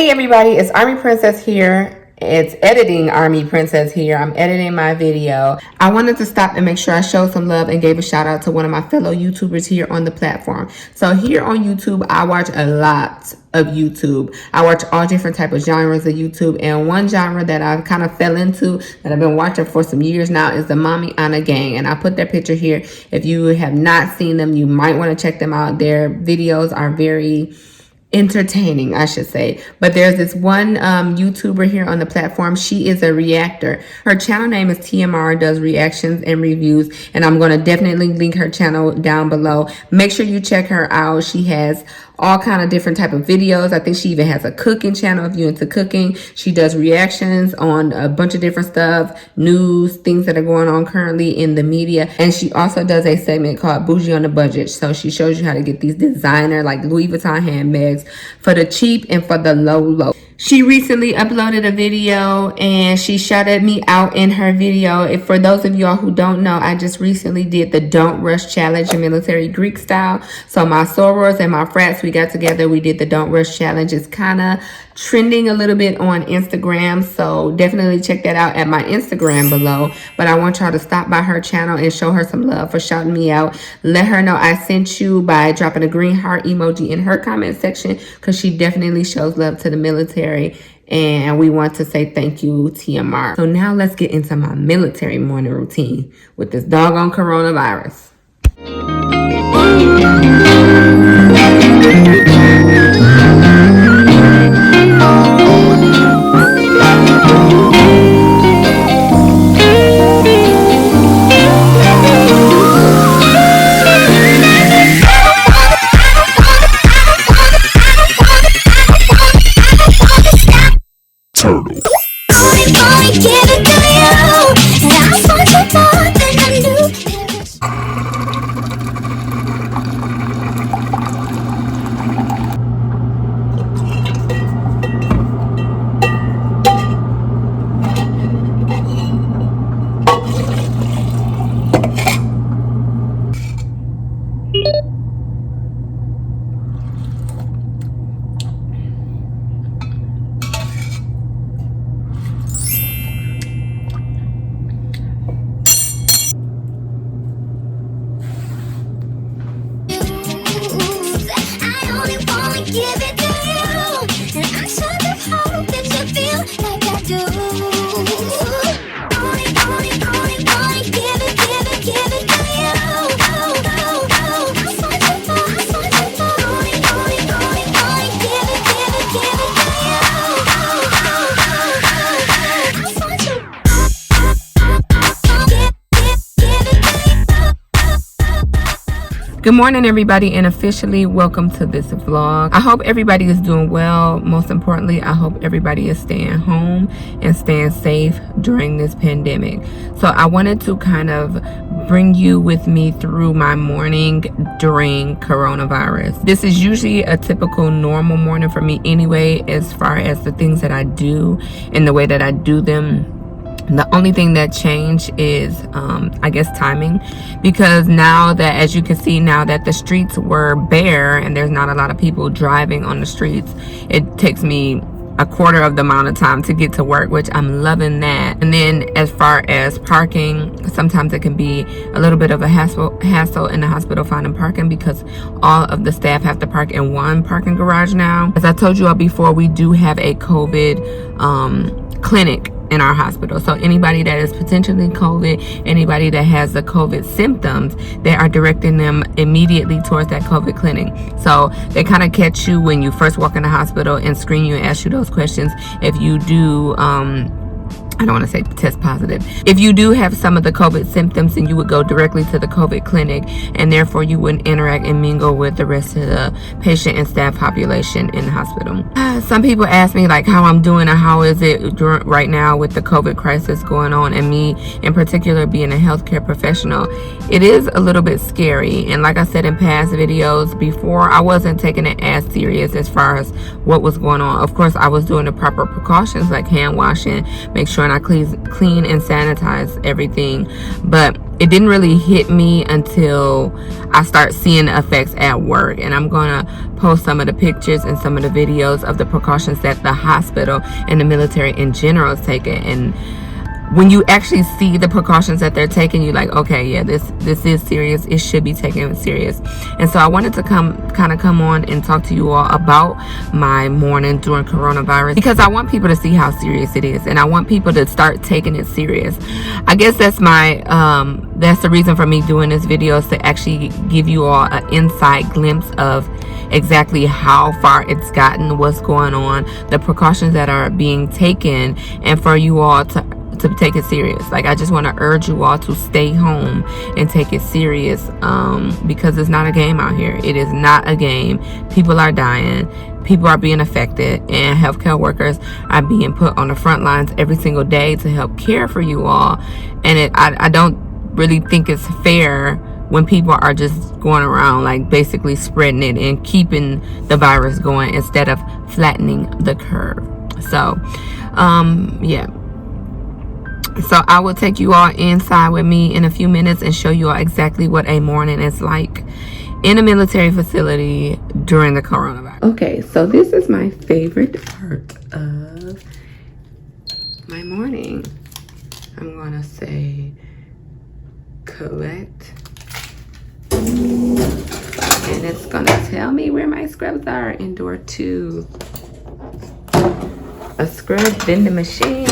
Hey everybody, it's Army Princess here. It's editing Army Princess here. I'm editing my video. I wanted to stop and make sure I showed some love and gave a shout out to one of my fellow YouTubers here on the platform. So here on YouTube, I watch a lot of YouTube. I watch all different type of genres of YouTube, and one genre that I kind of fell into that I've been watching for some years now is the Mommy Anna Gang, and I put their picture here. If you have not seen them, you might want to check them out. Their videos are very entertaining, I should say. But there's this one YouTuber here on the platform. She is a reactor. Her channel name is TMR, does reactions and reviews, and I'm going to definitely link her channel down below. Make sure you check her out. She has all kind of different type of videos. I think she even has a cooking channel if you're into cooking. She does reactions on a bunch of different stuff, news, things that are going on currently in the media. And she also does a segment called Bougie on the Budget. So she shows you how to get these designer like Louis Vuitton handbags for the cheap and for the low. She recently uploaded a video and she shouted me out in her video. If for those of y'all who don't know, I just recently did the Don't Rush Challenge in military Greek style. So my sorors and my frats, we got together, we did the Don't Rush Challenge. It's kind of trending a little bit on Instagram, so definitely check that out at my Instagram below. But I want y'all to stop by her channel and show her some love for shouting me out. Let her know I sent you by dropping a green heart emoji in her comment section, because she definitely shows love to the military, and we want to say thank you, TMR. So now let's get into my military morning routine with this doggone coronavirus. Good morning everybody, and officially welcome to this vlog. I hope everybody is doing well. Most importantly, I hope everybody is staying home and staying safe during this pandemic. So I wanted to kind of bring you with me through my morning during coronavirus. This is usually a typical normal morning for me anyway, as far as the things that I do and the way that I do them. The only thing that changed is, I guess, timing, because now that, as you can see, now that the streets were bare and there's not a lot of people driving on the streets, it takes me a quarter of the amount of time to get to work, which I'm loving that. And then as far as parking, sometimes it can be a little bit of a hassle in the hospital finding parking, because all of the staff have to park in one parking garage now. As I told you all before, we do have a COVID clinic in our hospital. So anybody that is potentially COVID, anybody that has the COVID symptoms, they are directing them immediately towards that COVID clinic. So they kind of catch you when you first walk in the hospital and screen you and ask you those questions. If you do I don't want to say test positive. If you do have some of the COVID symptoms, then you would go directly to the COVID clinic, and therefore you wouldn't interact and mingle with the rest of the patient and staff population in the hospital. Some people ask me like how I'm doing or how is it right now with the COVID crisis going on, and me in particular being a healthcare professional. It is a little bit scary, and like I said in past videos before, I wasn't taking it as serious as far as what was going on. Of course, I was doing the proper precautions like hand washing, make sure and I clean and sanitize everything. But it didn't really hit me until I start seeing the effects at work. And I'm gonna post some of the pictures and some of the videos of the precautions that the hospital and the military in general is taking. And when you actually see the precautions that they're taking, you're like, okay, yeah, this is serious. It should be taken serious. And so I wanted to come on and talk to you all about my morning during coronavirus, because I want people to see how serious it is, and I want people to start taking it serious. I guess that's my that's the reason for me doing this video, is to actually give you all an inside glimpse of exactly how far it's gotten, what's going on, the precautions that are being taken, and for you all to take it serious. Like, I just want to urge you all to stay home and take it serious, because it's not a game out here. It is not a game. People are dying, people are being affected, and healthcare workers are being put on the front lines every single day to help care for you all. And I don't really think it's fair when people are just going around like basically spreading it and keeping the virus going instead of flattening the curve. So yeah, so I will take you all inside with me in a few minutes and show you all exactly what a morning is like in a military facility during the coronavirus. Okay, so this is my favorite part of my morning. I'm gonna say collect, and it's gonna tell me where my scrubs are in door 2. A scrub vending machine.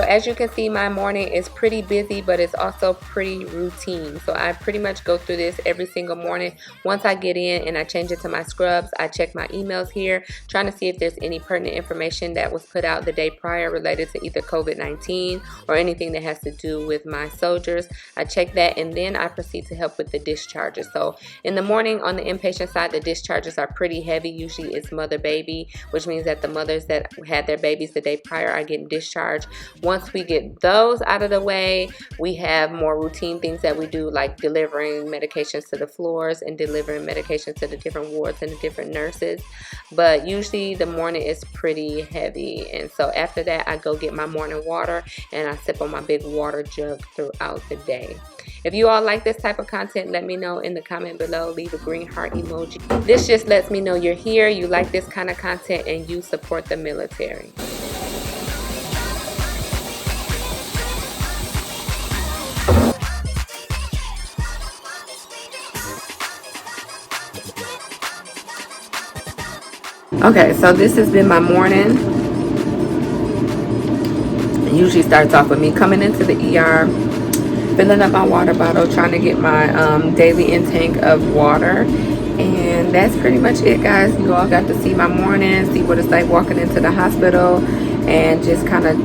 As you can see, my morning is pretty busy, but it's also pretty routine. So I pretty much go through this every single morning. Once I get in and I change it to my scrubs, I check my emails here, trying to see if there's any pertinent information that was put out the day prior related to either COVID-19 or anything that has to do with my soldiers. I check that, and then I proceed to help with the discharges. So in the morning on the inpatient side, the discharges are pretty heavy. Usually it's mother-baby, which means that the mothers that had their babies the day prior are getting discharged. Once we get those out of the way, we have more routine things that we do, like delivering medications to the floors and delivering medications to the different wards and the different nurses. But usually the morning is pretty heavy, and so after that I go get my morning water and I sip on my big water jug throughout the day. If you all like this type of content, let me know in the comment below. Leave a green heart emoji. This just lets me know you're here, you like this kind of content, and you support the military. Okay, so this has been my morning. It usually starts off with me coming into the ER, filling up my water bottle, trying to get my daily intake of water. And that's pretty much it, guys. You all got to see my morning, see what it's like walking into the hospital, and just kind of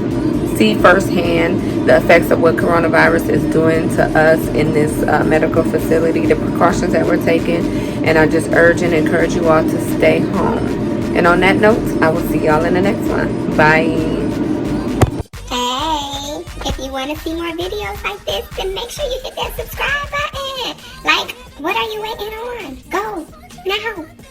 see firsthand the effects of what coronavirus is doing to us in this medical facility, the precautions that we're taking. And I just urge and encourage you all to stay home. And on that note, I will see y'all in the next one. Bye. Hey, if you want to see more videos like this, then make sure you hit that subscribe button. Like, what are you waiting on? Go now.